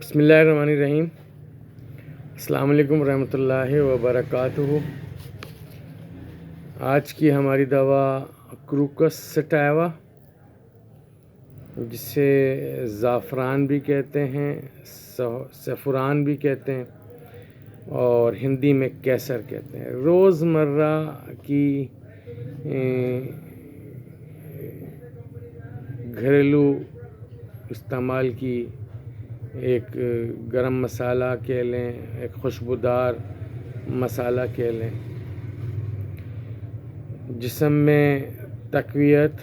بسم اللہ الرحمن الرحیم۔ السلام علیکم ورحمۃ اللہ وبرکاتہ۔ آج کی ہماری دوا کروکس سٹائیوا، جسے زعفران بھی کہتے ہیں، سیفران بھی کہتے ہیں اور ہندی میں کیسر کہتے ہیں، روزمرہ کی گھریلو استعمال کی ایک گرم مسالہ کہہ لیں، ایک خوشبودار مسالہ کہہ لیں، جسم میں تقویت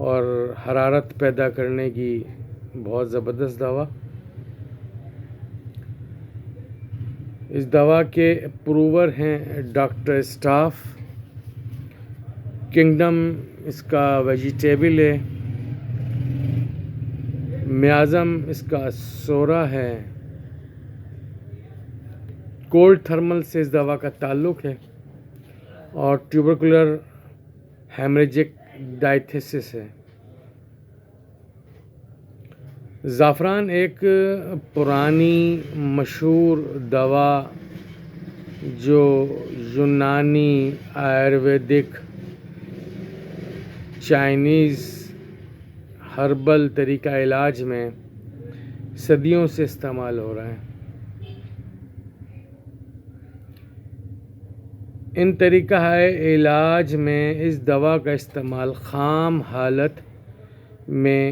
اور حرارت پیدا کرنے کی بہت زبردست دوا۔ اس دوا کے اپروور ہیں ڈاکٹر اسٹاف۔ کنگڈم اس کا ویجیٹیبل ہے، میازم اس کا سورا ہے، کولڈ تھرمل سے اس دوا کا تعلق ہے اور ٹیوبرکولر ہیمریجک ڈائتھیسس ہے۔ زعفران ایک پرانی مشہور دوا جو یونانی، آیورویدک، چائنیز ہربل طریقہ علاج میں صدیوں سے استعمال ہو رہا ہے۔ ان طریقہ علاج میں اس دوا کا استعمال خام حالت میں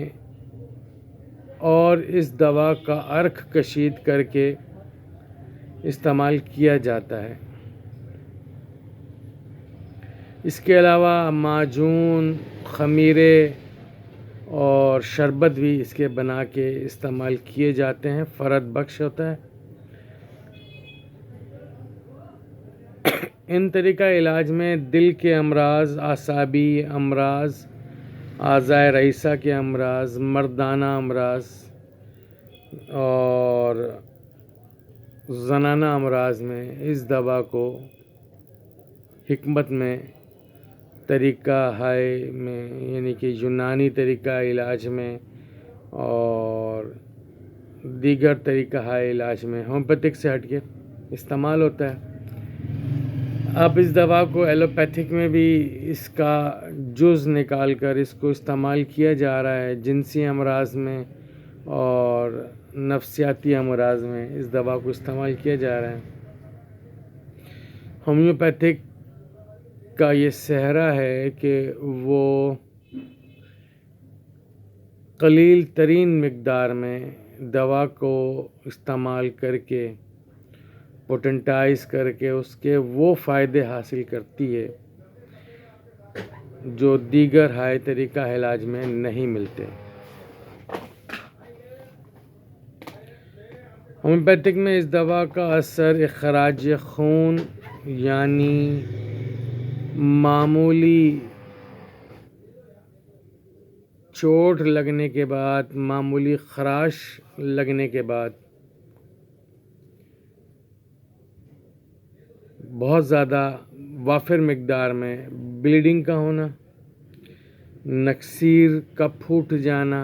اور اس دوا کا عرق کشید کر کے استعمال کیا جاتا ہے۔ اس کے علاوہ معجون، خمیرے اور شربت بھی اس کے بنا کے استعمال کیے جاتے ہیں، فرد بخش ہوتا ہے۔ ان طریقہ علاج میں دل کے امراض، اعصابی امراض، اعضائے رئیسہ کے امراض، مردانہ امراض اور زنانہ امراض میں اس دوا کو حکمت میں طریقہ میں یعنی کہ یونانی طریقہ علاج میں اور دیگر طریقہ علاج میں ہومیوپیتھک سے ہٹ کے استعمال ہوتا ہے۔ اب اس دوا کو ایلوپیتھک میں بھی اس کا جز نکال کر اس کو استعمال کیا جا رہا ہے، جنسی امراض میں اور نفسیاتی امراض میں اس دوا کو استعمال کیا جا رہا ہے۔ ہومیوپیتھک کا یہ سہرا ہے کہ وہ قلیل ترین مقدار میں دوا کو استعمال کر کے پوٹنٹائز کر کے اس کے وہ فائدے حاصل کرتی ہے جو دیگر طریقہ علاج میں نہیں ملتے۔ ہومیوپیتھک میں اس دوا کا اثر اخراج خون یعنی معمولی چوٹ لگنے کے بعد، معمولی خراش لگنے کے بعد بہت زیادہ وافر مقدار میں بلیڈنگ کا ہونا، نکسیر کا پھوٹ جانا،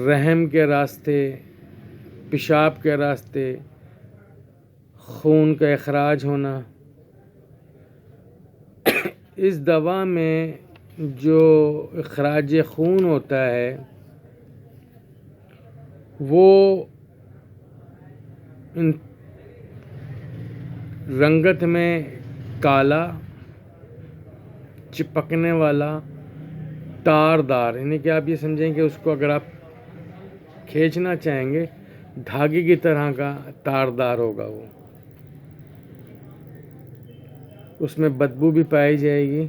رحم کے راستے، پیشاب کے راستے خون کا اخراج ہونا۔ اس دوا میں جو اخراج خون ہوتا ہے وہ رنگت میں کالا، چپکنے والا، تاردار، یعنی کہ آپ یہ سمجھیں کہ اس کو اگر آپ کھینچنا چاہیں گے دھاگے کی طرح کا تاردار ہوگا، وہ اس میں بدبو بھی پائی جائے گی،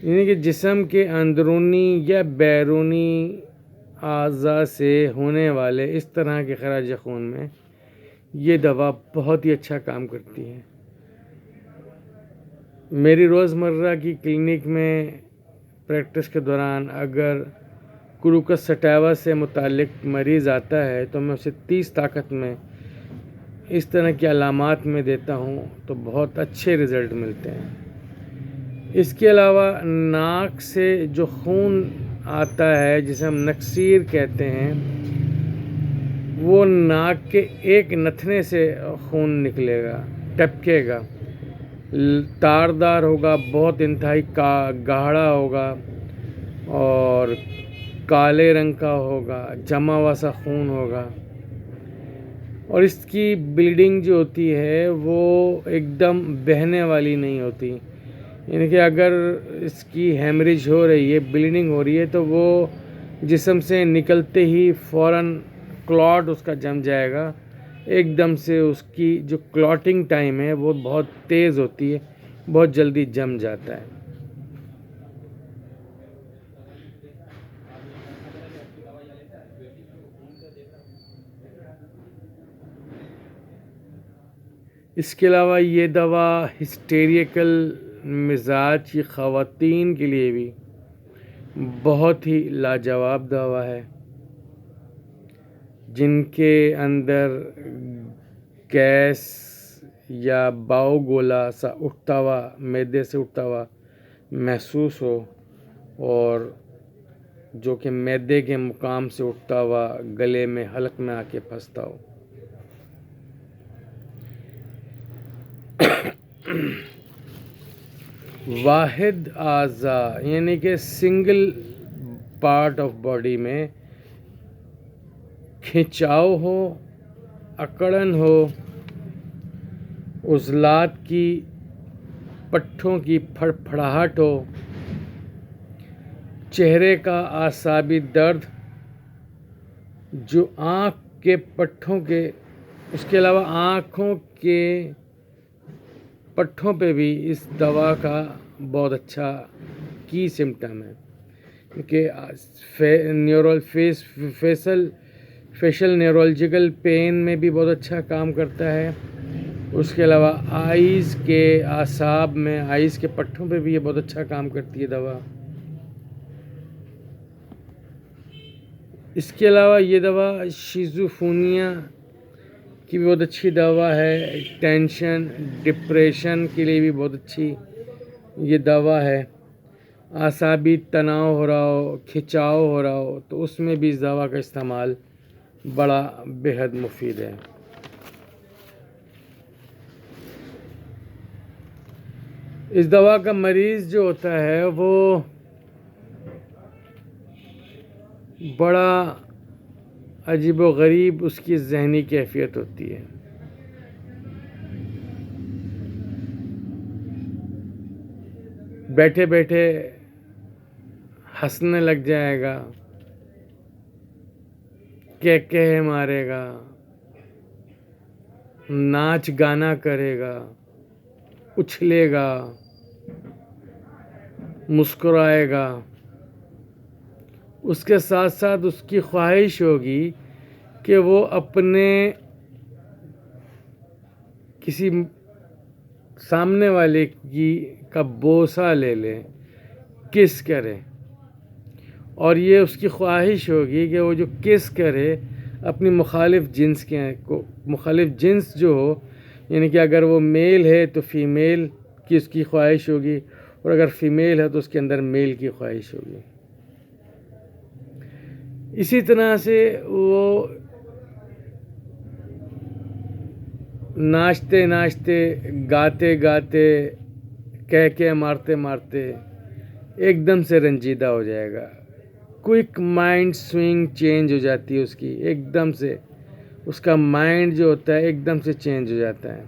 یعنی کہ جسم کے اندرونی یا بیرونی اعضاء سے ہونے والے اس طرح کے خراج خون میں یہ دوا بہت ہی اچھا کام کرتی ہے۔ میری روزمرہ کی کلینک میں پریکٹس کے دوران اگر کروکس سٹائیوا سے متعلق مریض آتا ہے تو میں اسے 30 طاقت میں اس طرح کی علامات میں دیتا ہوں تو بہت اچھے رزلٹ ملتے ہیں۔ اس کے علاوہ ناک سے جو خون آتا ہے جسے ہم نکسیر کہتے ہیں، وہ ناک کے ایک نتھنے سے خون نکلے گا، ٹپکے گا، تاردار ہوگا، بہت انتہائی گاڑھا ہوگا اور کالے رنگ کا ہوگا، جمع ہوا سا خون ہوگا، اور اس کی بلیڈنگ جو ہوتی ہے وہ ایک دم بہنے والی نہیں ہوتی، یعنی کہ اگر اس کی ہیمریج ہو رہی ہے، بلیڈنگ ہو رہی ہے، تو وہ جسم سے نکلتے ہی فوراً کلاٹ اس کا جم جائے گا، ایک دم سے اس کی جو کلاٹنگ ٹائم ہے وہ بہت تیز ہوتی ہے، بہت جلدی جم جاتا ہے۔ اس کے علاوہ یہ دوا ہسٹیریکل مزاج کی خواتین کے لیے بھی بہت ہی لاجواب دوا ہے، جن کے اندر گیس یا باؤ گولا سا اٹھتا ہوا، معدے سے اٹھتا ہوا محسوس ہو، اور جو کہ معدے کے مقام سے اٹھتا ہوا گلے میں حلق میں آ کے پھنستا ہو۔ واحد اعضاء یعنی کہ سنگل پارٹ آف باڈی میں کھنچاؤ ہو، اکڑن ہو، عضلات کی پٹھوں کی پھڑپھڑاہٹ ہو، چہرے کا اعصابی درد جو آنکھ کے پٹھوں کے، اس کے علاوہ آنکھوں کے پٹھوں پہ بھی اس دوا کا بہت اچھا کی سمٹم ہے، کیونکہ فیشل نیورولوجیکل پین میں بھی بہت اچھا کام کرتا ہے۔ اس کے علاوہ آئیز کے اعصاب میں، آئیز کے پٹھوں پہ بھی یہ بہت اچھا کام کرتی ہے دوا۔ اس کے علاوہ یہ دوا شیزوفرینیا کی بھی بہت اچھی دوا ہے، ٹینشن، ڈپریشن کے لیے بھی بہت اچھی یہ دوا ہے۔ اعصابی تناؤ ہو رہا ہو، کھنچاؤ ہو رہا ہو، تو اس میں بھی اس دوا کا استعمال بڑا بےحد مفید ہے۔ اس دوا کا مریض جو ہوتا ہے وہ بڑا عجیب و غریب اس کی ذہنی کیفیت ہوتی ہے۔ بیٹھے بیٹھے ہنسنے لگ جائے گا، کہہ مارے گا، ناچ گانا کرے گا، اچھلے گا، مسکرائے گا۔ اس کے ساتھ ساتھ اس کی خواہش ہوگی کہ وہ اپنے کسی سامنے والے کا بوسہ لے لے، کس کرے، اور یہ اس کی خواہش ہوگی کہ وہ جو کس کرے اپنی مخالف جنس جو ہو، یعنی کہ اگر وہ میل ہے تو فیمیل کی اس کی خواہش ہوگی، اور اگر فیمیل ہے تو اس کے اندر میل کی خواہش ہوگی۔ اسی طرح سے وہ ناچتے ناچتے، گاتے گاتے، کہہ مارتے مارتے ایک دم سے رنجیدہ ہو جائے گا، کوئک مائنڈ سوئنگ چینج ہو جاتی ہے اس کی، ایک دم سے اس کا مائنڈ جو ہوتا ہے ایک دم سے چینج ہو جاتا ہے،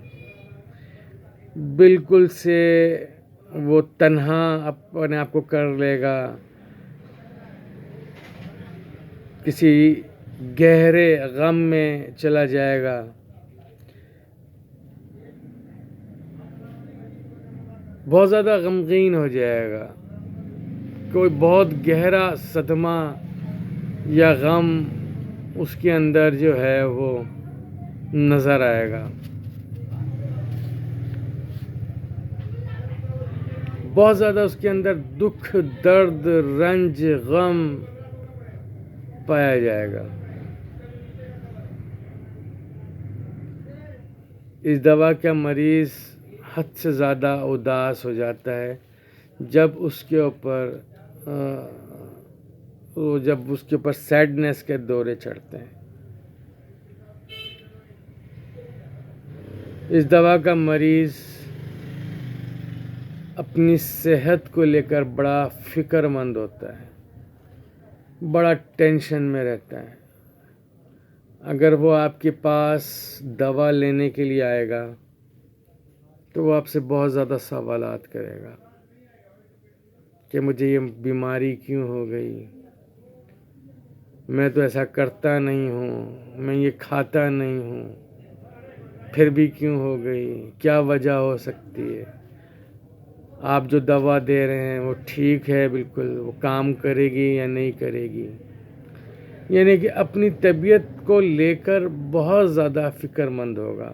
بالکل سے وہ تنہا اپنے آپ کو کر لے گا، کسی گہرے غم میں چلا جائے گا، بہت زیادہ غمگین ہو جائے گا، کوئی بہت گہرا صدمہ یا غم اس کے اندر جو ہے وہ نظر آئے گا، بہت زیادہ اس کے اندر دکھ، درد، رنج، غم پایا جائے گا۔ اس دوا کا مریض حد سے زیادہ اداس ہو جاتا ہے جب اس کے اوپر وہ جب اس کے اوپر سیڈنس کے دورے چڑھتے ہیں. اس دوا کا مریض اپنی صحت کو لے کر بڑا فکر مند ہوتا ہے, بڑا ٹینشن میں رہتا ہے. اگر وہ آپ کے پاس دوا لینے کے لیے آئے گا تو وہ آپ سے بہت زیادہ سوالات کرے گا کہ مجھے یہ بیماری کیوں ہو گئی, میں تو ایسا کرتا نہیں ہوں, میں یہ کھاتا نہیں ہوں, پھر بھی کیوں ہو گئی, کیا وجہ ہو سکتی ہے, آپ جو دوا دے رہے ہیں وہ ٹھیک ہے بالکل, وہ کام کرے گی یا نہیں کرے گی. یعنی کہ اپنی طبیعت کو لے کر بہت زیادہ فکر مند ہوگا.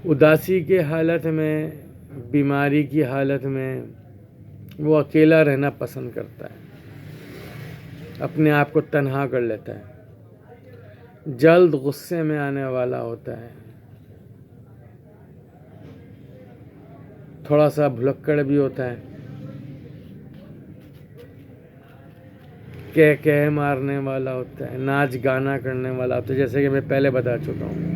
اداسی کے حالت میں, بیماری کی حالت میں وہ اکیلا رہنا پسند کرتا ہے, اپنے آپ کو تنہا کر لیتا ہے, جلد غصے میں آنے والا ہوتا ہے, تھوڑا سا بھلکڑ بھی ہوتا ہے, کہہ مارنے والا ہوتا ہے, ناچ گانا کرنے والا ہوتا ہے, جیسے کہ میں پہلے بتا چکا ہوں.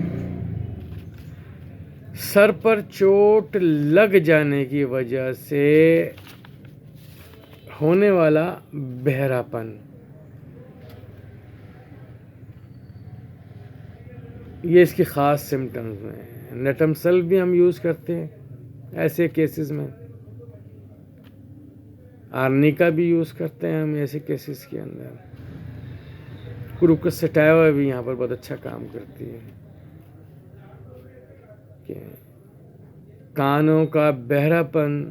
سر پر چوٹ لگ جانے کی وجہ سے ہونے والا بہراپن, یہ اس کی خاص سمٹمز ہیں. نٹمسل بھی ہم یوز کرتے ہیں ایسے کیسز میں, آرنیکا بھی یوز کرتے ہیں ہم ایسے کیسز کے اندر. کروکسٹیوا بھی یہاں پر بہت اچھا کام کرتی ہے کہ کانوں کا بہراپن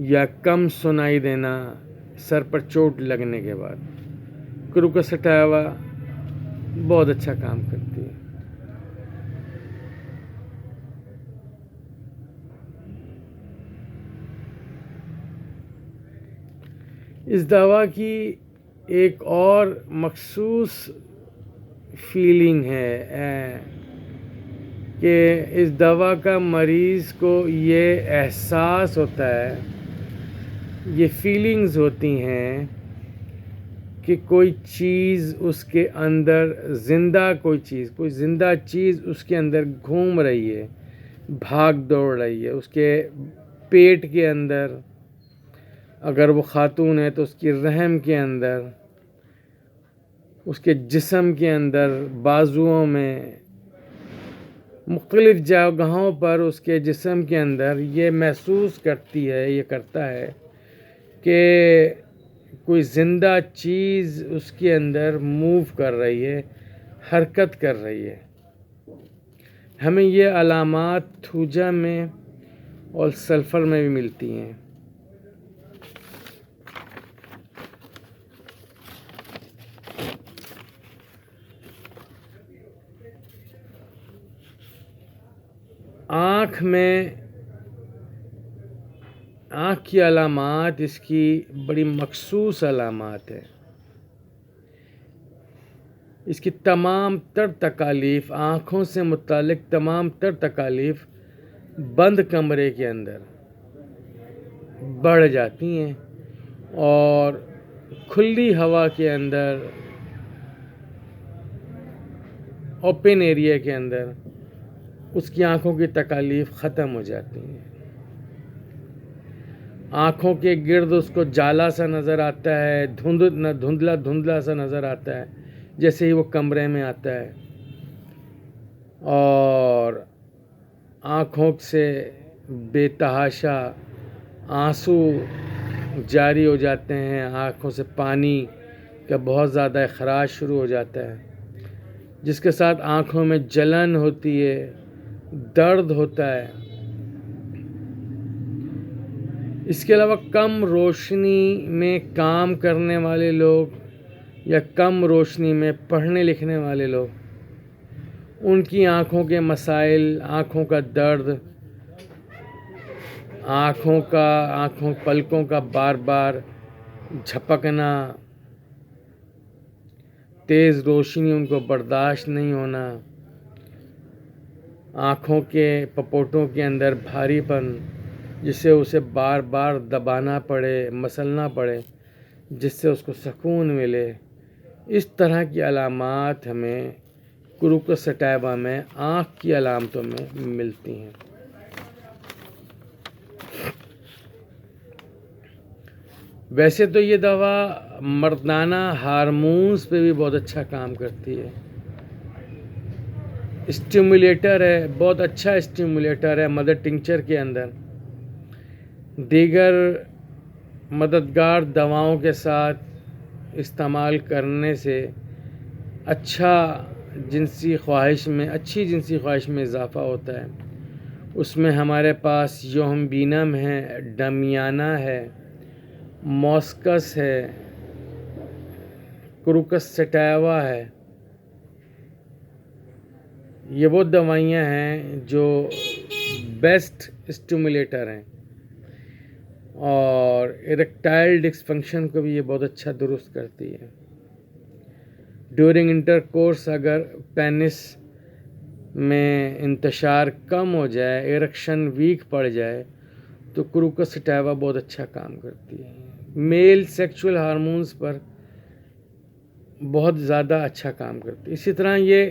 یا کم سنائی دینا سر پر چوٹ لگنے کے بعد. کروکسٹیوا بہت اچھا کام کرتی ہے. اس دوا کی ایک اور مخصوص فیلنگ ہے کہ اس دوا کا مریض کو یہ احساس ہوتا ہے, یہ فیلنگز ہوتی ہیں کہ کوئی چیز اس کے اندر کوئی زندہ چیز اس کے اندر گھوم رہی ہے, بھاگ دوڑ رہی ہے. اس کے پیٹ کے اندر, اگر وہ خاتون ہے تو اس کی رحم کے اندر, اس کے جسم کے اندر, بازوؤں میں, مختلف جگہوں پر اس کے جسم کے اندر یہ محسوس کرتی ہے, یہ کرتا ہے کہ کوئی زندہ چیز اس کے اندر موو کر رہی ہے, حرکت کر رہی ہے. ہمیں یہ علامات تھوجا میں اور سلفر میں بھی ملتی ہیں. آنکھ کی علامات اس کی بڑی مخصوص علامات ہیں. اس کی تمام تر تکالیف, آنکھوں سے متعلق تمام تر تکالیف بند کمرے کے اندر بڑھ جاتی ہیں اور کھلی ہوا کے اندر, اوپن ایریا کے اندر اس کی آنکھوں کی تکالیف ختم ہو جاتی ہیں. آنکھوں کے گرد اس کو جالا سا نظر آتا ہے, دھندلا سا نظر آتا ہے جیسے ہی وہ کمرے میں آتا ہے, اور آنکھوں سے بے تحاشا آنسو جاری ہو جاتے ہیں, آنکھوں سے پانی کا بہت زیادہ اخراج شروع ہو جاتا ہے, جس کے ساتھ آنکھوں میں جلن ہوتی ہے, درد ہوتا ہے. اس کے علاوہ کم روشنی میں کام کرنے والے لوگ یا کم روشنی میں پڑھنے لکھنے والے لوگ, ان کی آنکھوں کے مسائل, آنکھوں کا درد, پلکوں کا بار بار جھپکنا, تیز روشنی ان کو برداشت نہیں ہونا, آنکھوں کے پپوٹوں کے اندر بھاری پن جس سے اسے بار بار دبانا پڑے، مسلنا پڑے، جس سے اس کو سکون ملے، اس طرح کی علامات ہمیں کروکس سٹائوا میں آنکھ کی علامتوں میں ملتی ہیں۔ ویسے تو یہ دوا مردانہ ہارمونز پہ بھی بہت اچھا کام کرتی ہے، اسٹیمولیٹر ہے، بہت اچھا اسٹیمولیٹر ہے مدر ٹنکچر کے اندر۔ دیگر مددگار دواؤں کے ساتھ استعمال کرنے سے اچھی جنسی خواہش میں اضافہ ہوتا ہے۔ اس میں ہمارے پاس یوہمبینم ہے، ڈمیانا ہے، موسکس ہے، کروکس سٹائوا ہے۔ یہ وہ دوائیاں ہیں جو بیسٹ اسٹیمولیٹر ہیں، اور ایریکٹائل ڈسفنکشن کو بھی یہ بہت اچھا درست کرتی ہے۔ ڈیورنگ انٹرکورس اگر پینس میں انتشار کم ہو جائے، ایرکشن ویک پڑ جائے، تو کروکس سٹائوا بہت اچھا کام کرتی ہے۔ میل سیکچول ہارمونز پر بہت زیادہ اچھا کام کرتی ہے۔ اسی طرح یہ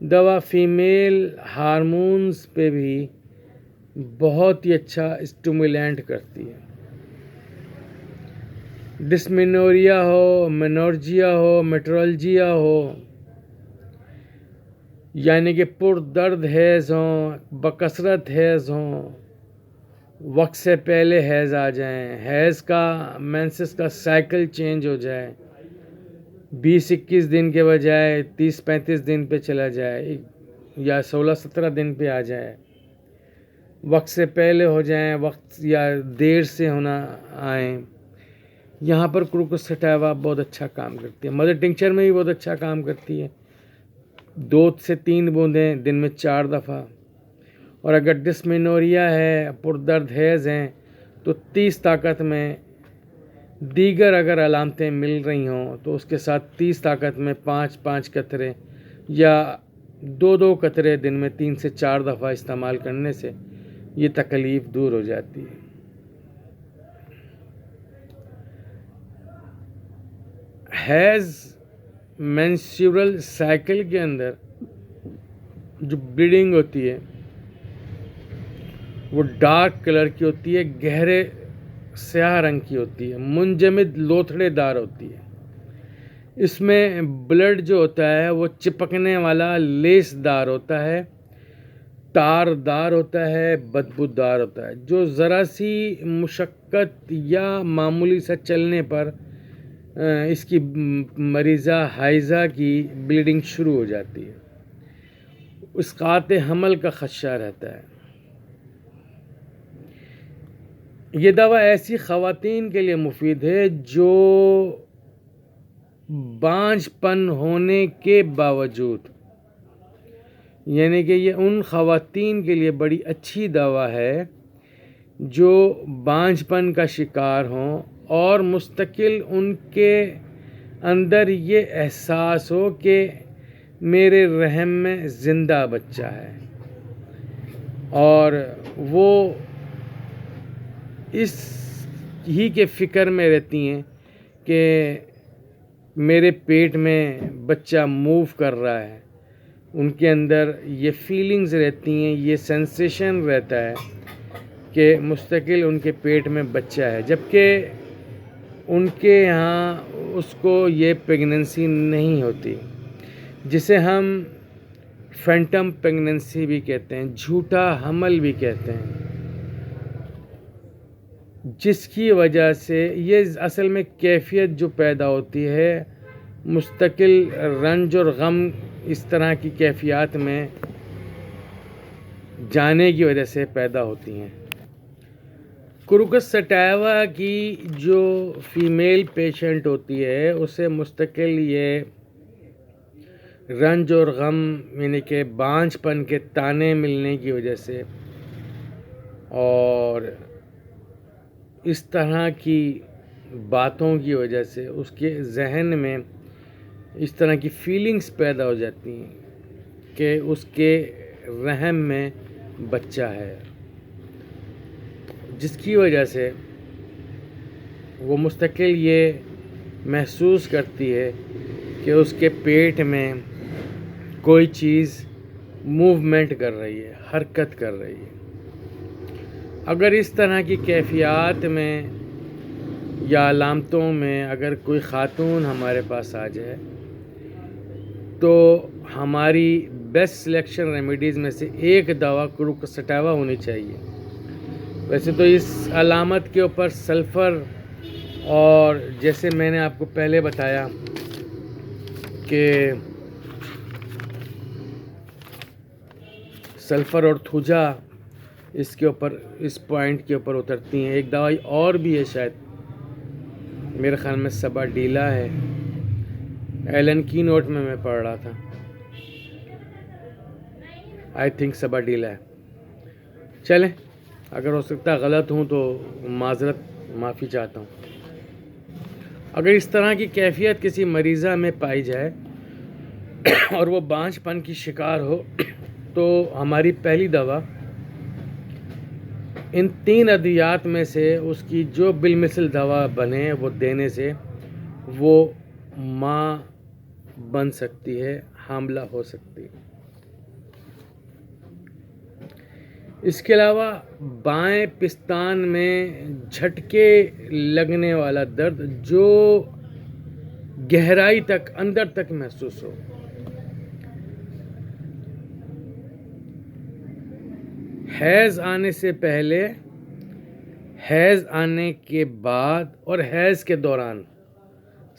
دوا فیمیل ہارمونز پہ بھی بہت ہی اچھا اسٹیمولینٹ کرتی ہے۔ ڈسمینوریا ہو، مینورجیا ہو، میٹرولجیا ہو، یعنی کہ پردرد حیض ہوں، بکثرت حیض ہوں، وقت سے پہلے حیض آ جائیں، حیض کا مینسس کا سائیکل چینج ہو جائے، 20-21 دن کے بجائے 30-35 دن پہ چلا جائے، یا 16-17 دن پہ آ جائے، وقت سے پہلے ہو جائیں، وقت یا دیر سے ہونا آئیں، یہاں پر کروکس سٹائوا بہت اچھا کام کرتی ہے۔ مدر ٹنکچر میں بھی بہت اچھا کام کرتی ہے، 2 سے 3 بوندیں دن میں 4 دفعہ۔ اور اگر ڈسمینوریا ہے، پردرد حیض ہیں، تو 30 طاقت میں، دیگر اگر علامتیں مل رہی ہوں تو اس کے ساتھ 30 طاقت میں 5-5 قطرے یا 2-2 قطرے دن میں 3 سے 4 دفعہ استعمال کرنے سے یہ تکلیف دور ہو جاتی ہے۔ حیض مینسٹریل سائیکل کے اندر جو بلیڈنگ ہوتی ہے وہ ڈارک کلر کی ہوتی ہے، گہرے سیاہ رنگ کی ہوتی ہے، منجمد لوتھڑے دار ہوتی ہے۔ اس میں بلڈ جو ہوتا ہے وہ چپکنے والا لیس دار ہوتا ہے، تار دار ہوتا ہے، بدبودار ہوتا ہے، جو ذرا سی مشقت یا معمولی سا چلنے پر اس کی مریضہ حائضہ کی بلیڈنگ شروع ہو جاتی ہے، اسقاط حمل کا خدشہ رہتا ہے۔ یہ دوا ایسی خواتین کے لیے مفید ہے جو بانجھ پن ہونے کے باوجود، یعنی کہ یہ ان خواتین کے لیے بڑی اچھی دوا ہے جو بانجھ پن کا شکار ہوں اور مستقل ان کے اندر یہ احساس ہو کہ میرے رحم میں زندہ بچہ ہے، اور وہ اس ہی کے فکر میں رہتی ہیں کہ میرے پیٹ میں بچہ موو کر رہا ہے، ان کے اندر یہ فیلنگز رہتی ہیں، یہ سینسیشن رہتا ہے کہ مستقل ان کے پیٹ میں بچہ ہے، جبکہ ان کے یہاں اس کو یہ پیگننسی نہیں ہوتی، جسے ہم فینٹم پیگننسی بھی کہتے ہیں، جھوٹا حمل بھی کہتے ہیں، جس کی وجہ سے یہ اصل میں کیفیت جو پیدا ہوتی ہے مستقل رنج اور غم اس طرح کی کیفیات میں جانے کی وجہ سے پیدا ہوتی ہیں۔ کروکس سٹائوا کی جو فیمیل پیشنٹ ہوتی ہے اسے مستقل یہ رنج اور غم، یعنی کہ بانجھ پن کے تانے ملنے کی وجہ سے اور اس طرح کی باتوں کی وجہ سے اس کے ذہن میں اس طرح کی فیلنگز پیدا ہو جاتی ہیں کہ اس کے رحم میں بچہ ہے، جس کی وجہ سے وہ مستقل یہ محسوس کرتی ہے کہ اس کے پیٹ میں کوئی چیز موومنٹ کر رہی ہے، حرکت کر رہی ہے۔ اگر اس طرح کی کیفیات میں یا علامتوں میں اگر کوئی خاتون ہمارے پاس آ جائے تو ہماری بیسٹ سلیکشن ریمیڈیز میں سے ایک دوا کروکوسٹاوا ہونی چاہیے۔ ویسے تو اس علامت کے اوپر سلفر، اور جیسے میں نے آپ کو پہلے بتایا کہ سلفر اور تھوجا اس کے اوپر، اس پوائنٹ کے اوپر اترتی ہیں۔ ایک دوائی اور بھی ہے، شاید میرے خیال میں سبا ڈیلا ہے، ایلن کی نوٹ میں پڑھ رہا تھا، آئی تھنک سبا ڈیلا ہے۔ چلیں، اگر ہو سکتا غلط ہوں تو معافی چاہتا ہوں۔ اگر اس طرح کی کیفیت کسی مریضہ میں پائی جائے اور وہ بانجھ پن کی شکار ہو تو ہماری پہلی دوا ان 3 ادویات میں سے اس کی جو بالمثل دوا بنے وہ دینے سے وہ ماں بن سکتی ہے، حاملہ ہو سکتی ہے۔ اس کے علاوہ بائیں پستان میں جھٹکے لگنے والا درد جو گہرائی تک، اندر تک محسوس ہو، حیض آنے سے پہلے، حیض آنے کے بعد اور حیض کے دوران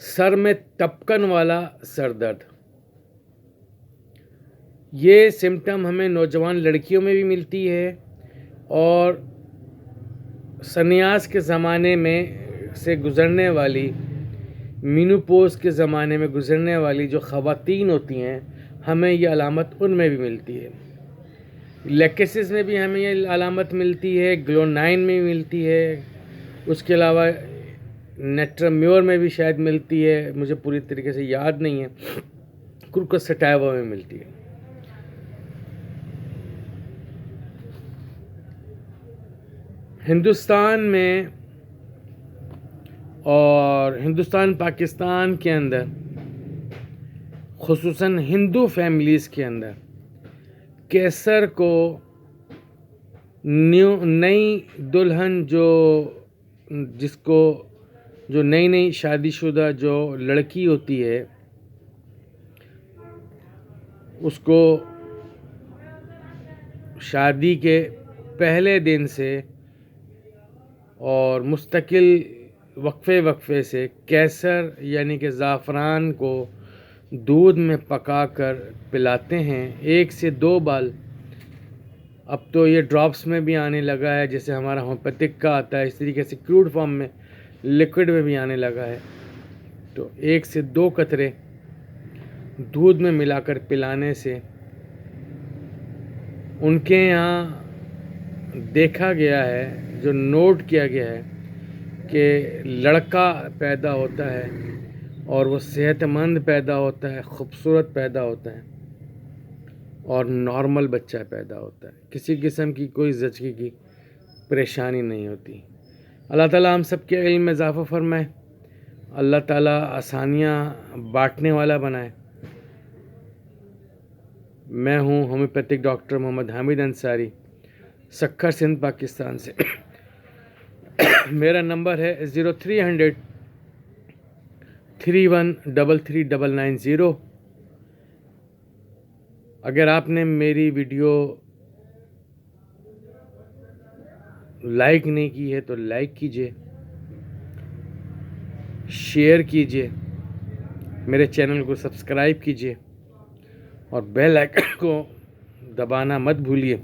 سر میں ٹپکن والا سر درد، یہ سمٹم ہمیں نوجوان لڑکیوں میں بھی ملتی ہے، اور سنیاس کے زمانے میں سے گزرنے والی، مینوپوز کے زمانے میں گزرنے والی جو خواتین ہوتی ہیں، ہمیں یہ علامت ان میں بھی ملتی ہے۔ لیکسس میں بھی ہمیں یہ علامت ملتی ہے، گلونائن میں بھی ملتی ہے، اس کے علاوہ نیٹرمیور میں بھی شاید ملتی ہے، مجھے پوری طریقے سے یاد نہیں ہے، کروکوسٹاوا میں ملتی ہے۔ ہندوستان میں اور ہندوستان پاکستان کے اندر، خصوصاً ہندو فیملیز کے اندر، کیسر کو نئی دلہن جو نئی شادی شدہ جو لڑکی ہوتی ہے، اس کو شادی کے پہلے دن سے اور مستقل وقفے سے کیسر یعنی کہ زعفران کو دودھ میں پکا کر پلاتے ہیں، 1 سے 2 بال۔ اب تو یہ ڈراپس میں بھی آنے لگا ہے، جیسے ہمارا ہومیوپیتھک کا آتا ہے، اس طریقے سے کروڈ فارم میں، لیکوڈ میں بھی آنے لگا ہے۔ تو 1 سے 2 قطرے دودھ میں ملا کر پلانے سے ان کے یہاں دیکھا گیا ہے، جو نوٹ کیا گیا ہے کہ لڑکا پیدا ہوتا ہے اور وہ صحت مند پیدا ہوتا ہے، خوبصورت پیدا ہوتا ہے، اور نارمل بچہ پیدا ہوتا ہے، کسی قسم کی کوئی زچگی کی پریشانی نہیں ہوتی۔ اللہ تعالیٰ ہم سب کے علم میں اضافہ فرمائے، اللہ تعالیٰ آسانیاں بانٹنے والا بنائے۔ میں ہوں ہومیوپیتھک ڈاکٹر محمد حامد انصاری، سکھر سندھ، پاکستان سے۔ میرا نمبر ہے 0300 31339990۔ اگر آپ نے میری ویڈیو لائک نہیں کی ہے تو لائک کیجئے، شیئر کیجئے، میرے چینل کو سبسکرائب کیجئے، اور بیل آئکن کو دبانا مت بھولیے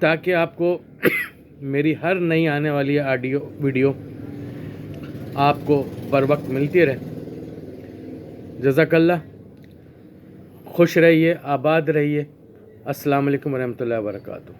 تاکہ آپ کو میری ہر نئی آنے والی ویڈیو آپ کو بر وقت ملتی رہے۔ جزاک اللہ، خوش رہیے، آباد رہیے۔ السلام علیکم ورحمۃ اللہ وبرکاتہ۔